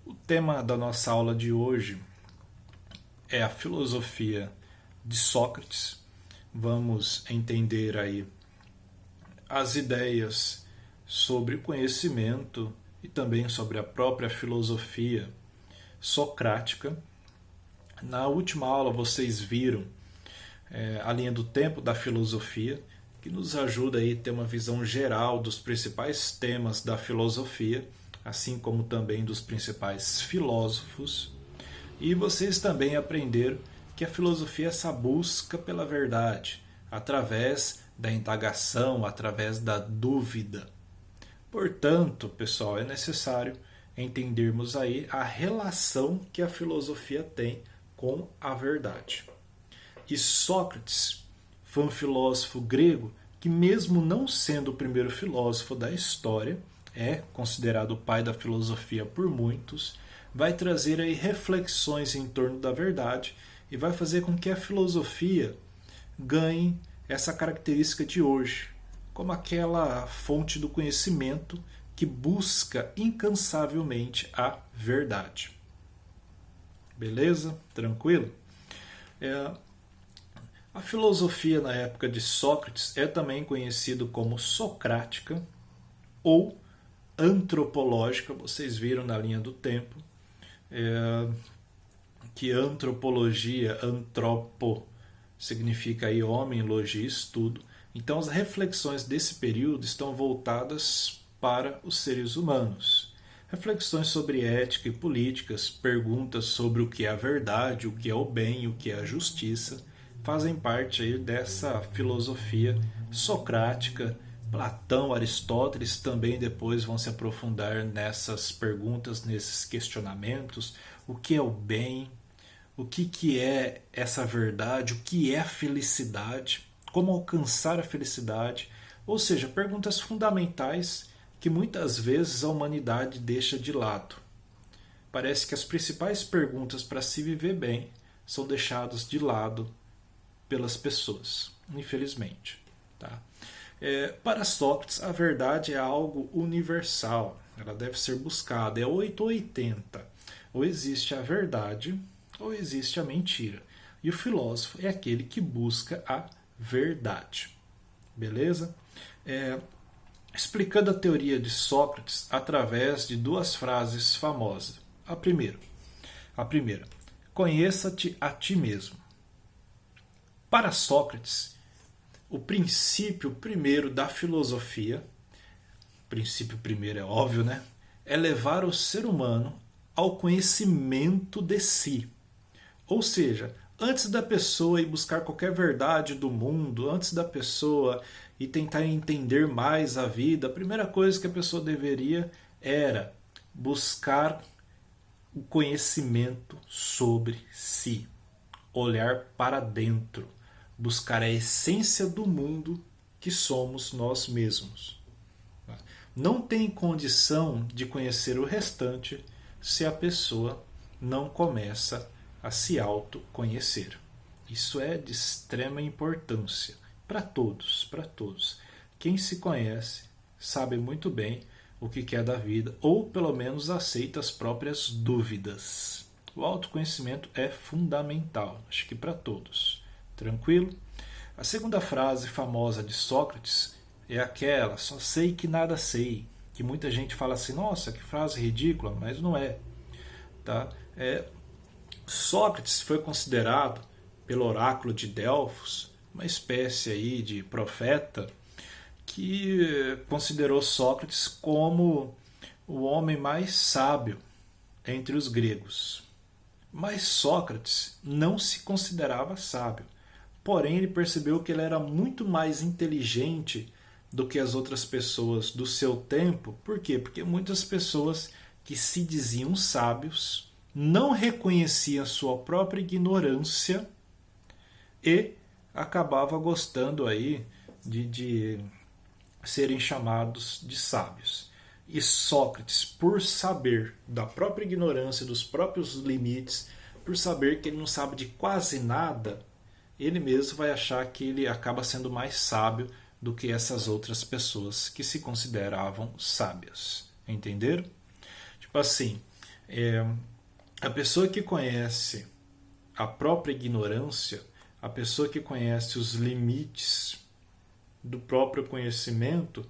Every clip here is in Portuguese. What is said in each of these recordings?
O tema da nossa aula de hoje é a filosofia de Sócrates. Vamos entender aí as ideias sobre o conhecimento e também sobre a própria filosofia socrática. Na última aula vocês viram a linha do tempo da filosofia, que nos ajuda aí a ter uma visão geral dos principais temas da filosofia, assim como também dos principais filósofos. E vocês também aprenderam que a filosofia é essa busca pela verdade, através da indagação, através da dúvida. Portanto, pessoal, é necessário entendermos aí a relação que a filosofia tem com a verdade. E Sócrates foi um filósofo grego que, mesmo não sendo o primeiro filósofo da história, é considerado o pai da filosofia por muitos, vai trazer aí reflexões em torno da verdade e vai fazer com que a filosofia ganhe essa característica de hoje, como aquela fonte do conhecimento que busca incansavelmente a verdade. Beleza? Tranquilo? A filosofia na época de Sócrates é também conhecido como socrática ou antropológica. Vocês viram na linha do tempo que antropologia, antropo, significa aí homem, logia, estudo. Então as reflexões desse período estão voltadas para os seres humanos. Reflexões sobre ética e políticas, perguntas sobre o que é a verdade, o que é o bem, o que é a justiça, fazem parte aí dessa filosofia socrática. Platão, Aristóteles também depois vão se aprofundar nessas perguntas, nesses questionamentos. O que é o bem? O que é essa verdade? O que é a felicidade? Como alcançar a felicidade? Ou seja, perguntas fundamentais que muitas vezes a humanidade deixa de lado. Parece que as principais perguntas para se viver bem são deixadas de lado pelas pessoas, infelizmente. Tá? Para Sócrates, a verdade é algo universal, ela deve ser buscada, é 8 ou 80. Ou existe a verdade, ou existe a mentira. E o filósofo é aquele que busca a verdade. Beleza? Explicando a teoria de Sócrates através de duas frases famosas. A primeira, conheça-te a ti mesmo. Para Sócrates, o princípio primeiro da filosofia, princípio primeiro é óbvio, né? É levar o ser humano ao conhecimento de si. Ou seja, antes da pessoa ir buscar qualquer verdade do mundo, antes da pessoa ir tentar entender mais a vida, a primeira coisa que a pessoa deveria era buscar o conhecimento sobre si, olhar para dentro, buscar a essência do mundo que somos nós mesmos. Não tem condição de conhecer o restante se a pessoa não começa a se autoconhecer. Isso é de extrema importância para todos, para todos. Quem se conhece sabe muito bem o que quer da vida, ou pelo menos aceita as próprias dúvidas. O autoconhecimento é fundamental, acho que para todos. Tranquilo? A segunda frase famosa de Sócrates é aquela: só sei que nada sei. Que muita gente fala assim, nossa, que frase ridícula, mas não é. Tá? Sócrates foi considerado pelo oráculo de Delfos uma espécie aí de profeta que considerou Sócrates como o homem mais sábio entre os gregos. Mas Sócrates não se considerava sábio. Porém, ele percebeu que ele era muito mais inteligente do que as outras pessoas do seu tempo. Por quê? Porque muitas pessoas que se diziam sábios não reconheciam sua própria ignorância e acabavam gostando aí de serem chamados de sábios. E Sócrates, por saber da própria ignorância, dos próprios limites, por saber que ele não sabe de quase nada, ele mesmo vai achar que ele acaba sendo mais sábio do que essas outras pessoas que se consideravam sábias. Entenderam? Tipo assim, A pessoa que conhece a própria ignorância, a pessoa que conhece os limites do próprio conhecimento,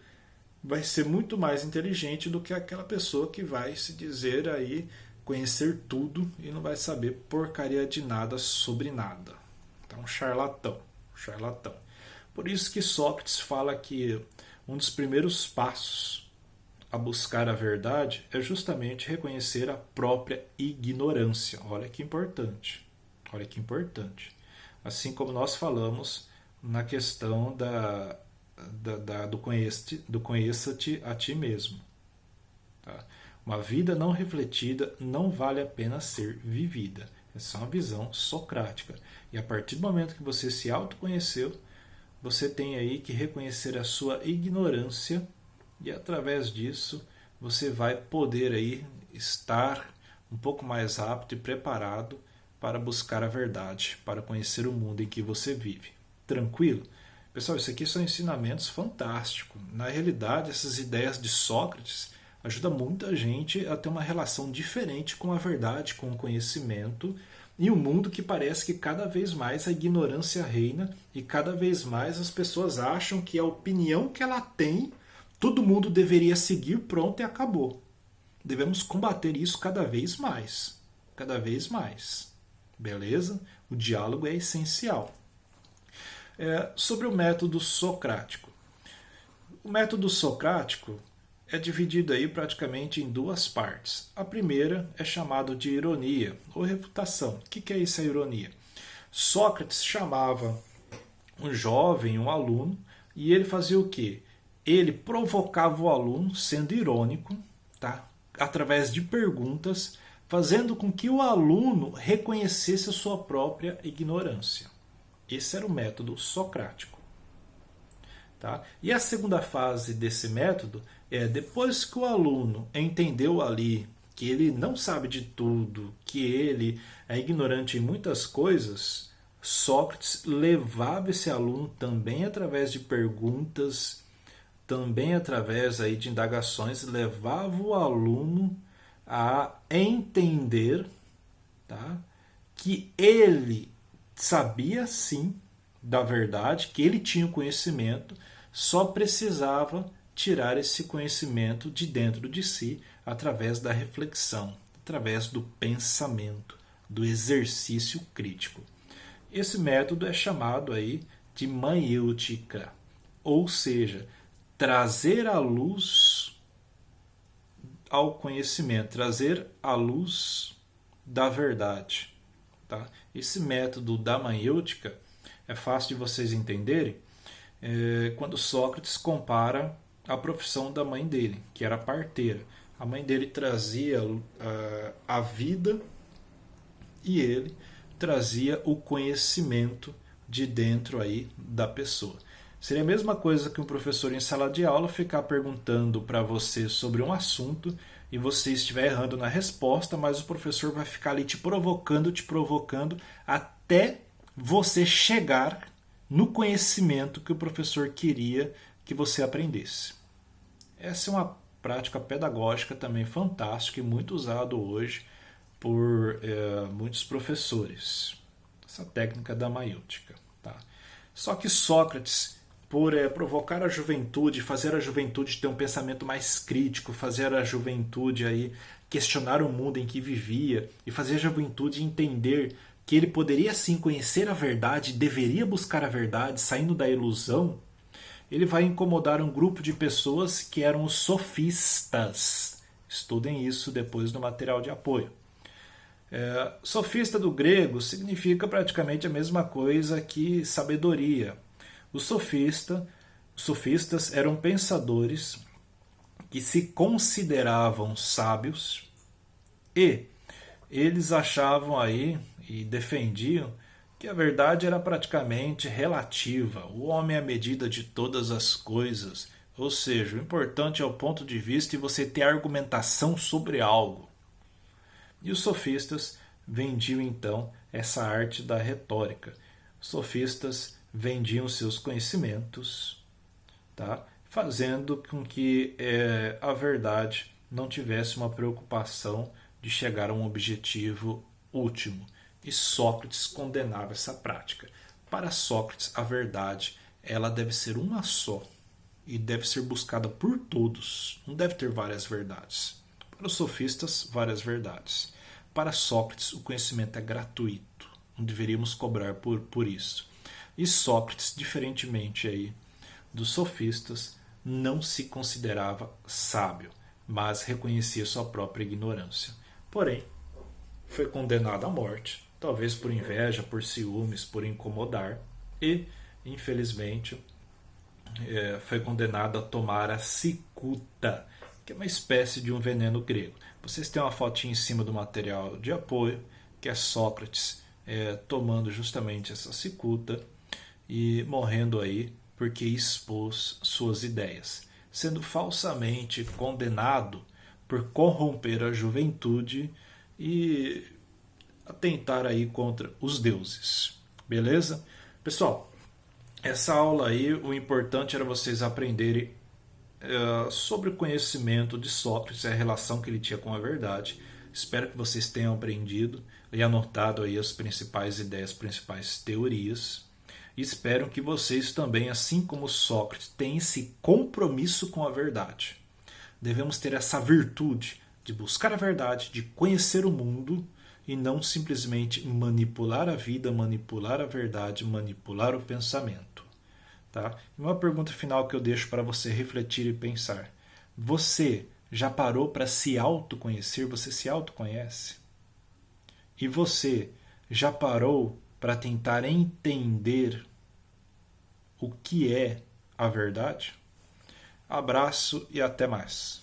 vai ser muito mais inteligente do que aquela pessoa que vai se dizer aí conhecer tudo e não vai saber porcaria de nada sobre nada. Então, charlatão, charlatão. Por isso que Sócrates fala que um dos primeiros passos a buscar a verdade é justamente reconhecer a própria ignorância. Olha que importante. Olha que importante. Assim como nós falamos na questão do conheça-te a ti mesmo. Tá? Uma vida não refletida não vale a pena ser vivida. Essa é uma visão socrática. E a partir do momento que você se autoconheceu, você tem aí que reconhecer a sua ignorância e através disso você vai poder aí estar um pouco mais apto e preparado para buscar a verdade, para conhecer o mundo em que você vive. Tranquilo? Pessoal, isso aqui são ensinamentos fantásticos. Na realidade, essas ideias de Sócrates ajudam muita gente a ter uma relação diferente com a verdade, com o conhecimento, em um mundo que parece que cada vez mais a ignorância reina e cada vez mais as pessoas acham que a opinião que ela tem, todo mundo deveria seguir, pronto e acabou. Devemos combater isso cada vez mais. Cada vez mais. Beleza? O diálogo é essencial. Sobre o método socrático. O método socrático é dividido aí praticamente em duas partes. A primeira é chamada de ironia ou refutação. O que é essa ironia? Sócrates chamava um jovem, um aluno, e ele fazia o quê? Ele provocava o aluno, sendo irônico, tá? Através de perguntas, fazendo com que o aluno reconhecesse a sua própria ignorância. Esse era o método socrático. Tá? E a segunda fase desse método é depois que o aluno entendeu ali que ele não sabe de tudo, que ele é ignorante em muitas coisas, Sócrates levava esse aluno também através de perguntas, também através aí de indagações, levava o aluno a entender, tá, que ele sabia sim da verdade, que ele tinha o conhecimento, só precisava tirar esse conhecimento de dentro de si através da reflexão, através do pensamento, do exercício crítico. Esse método é chamado aí de maiêutica, ou seja, trazer a luz ao conhecimento, trazer a luz da verdade. Tá? Esse método da maiêutica é fácil de vocês entenderem quando Sócrates compara a profissão da mãe dele, que era parteira. A mãe dele trazia a vida e ele trazia o conhecimento de dentro aí da pessoa. Seria a mesma coisa que um professor em sala de aula ficar perguntando para você sobre um assunto e você estiver errando na resposta, mas o professor vai ficar ali te provocando até você chegar no conhecimento que o professor queria que você aprendesse. Essa é uma prática pedagógica também fantástica e muito usada hoje por muitos professores. Essa técnica da maiêutica. Tá? Só que Sócrates, por provocar a juventude, fazer a juventude ter um pensamento mais crítico, fazer a juventude aí questionar o mundo em que vivia e fazer a juventude entender que ele poderia sim conhecer a verdade, deveria buscar a verdade, saindo da ilusão, ele vai incomodar um grupo de pessoas que eram os sofistas. Estudem isso depois no material de apoio. Sofista do grego significa praticamente a mesma coisa que sabedoria. Os sofistas eram pensadores que se consideravam sábios e eles achavam aí e defendiam que a verdade era praticamente relativa. O homem é a medida de todas as coisas. Ou seja, o importante é o ponto de vista e você ter argumentação sobre algo. E os sofistas vendiam então essa arte da retórica. Os sofistas vendiam seus conhecimentos, tá? Fazendo com que a verdade não tivesse uma preocupação de chegar a um objetivo último. E Sócrates condenava essa prática. Para Sócrates, a verdade ela deve ser uma só e deve ser buscada por todos. Não deve ter várias verdades. Para os sofistas, várias verdades. Para Sócrates, o conhecimento é gratuito. Não deveríamos cobrar por isso. E Sócrates, diferentemente aí dos sofistas, não se considerava sábio, mas reconhecia sua própria ignorância. Porém, foi condenado à morte, talvez por inveja, por ciúmes, por incomodar, e, infelizmente, foi condenado a tomar a cicuta, que é uma espécie de um veneno grego. Vocês têm uma fotinha em cima do material de apoio, que é Sócrates tomando justamente essa cicuta e morrendo aí porque expôs suas ideias, sendo falsamente condenado por corromper a juventude e atentar aí contra os deuses. Beleza? Pessoal, essa aula aí, o importante era vocês aprenderem sobre o conhecimento de Sócrates, a relação que ele tinha com a verdade. Espero que vocês tenham aprendido e anotado aí as principais ideias, as principais teorias. E espero que vocês também, assim como Sócrates, tenham esse compromisso com a verdade. Devemos ter essa virtude de buscar a verdade, de conhecer o mundo e não simplesmente manipular a vida, manipular a verdade, manipular o pensamento. Tá? E uma pergunta final que eu deixo para você refletir e pensar. Você já parou para se autoconhecer? Você se autoconhece? E você já parou para tentar entender o que é a verdade? Abraço e até mais.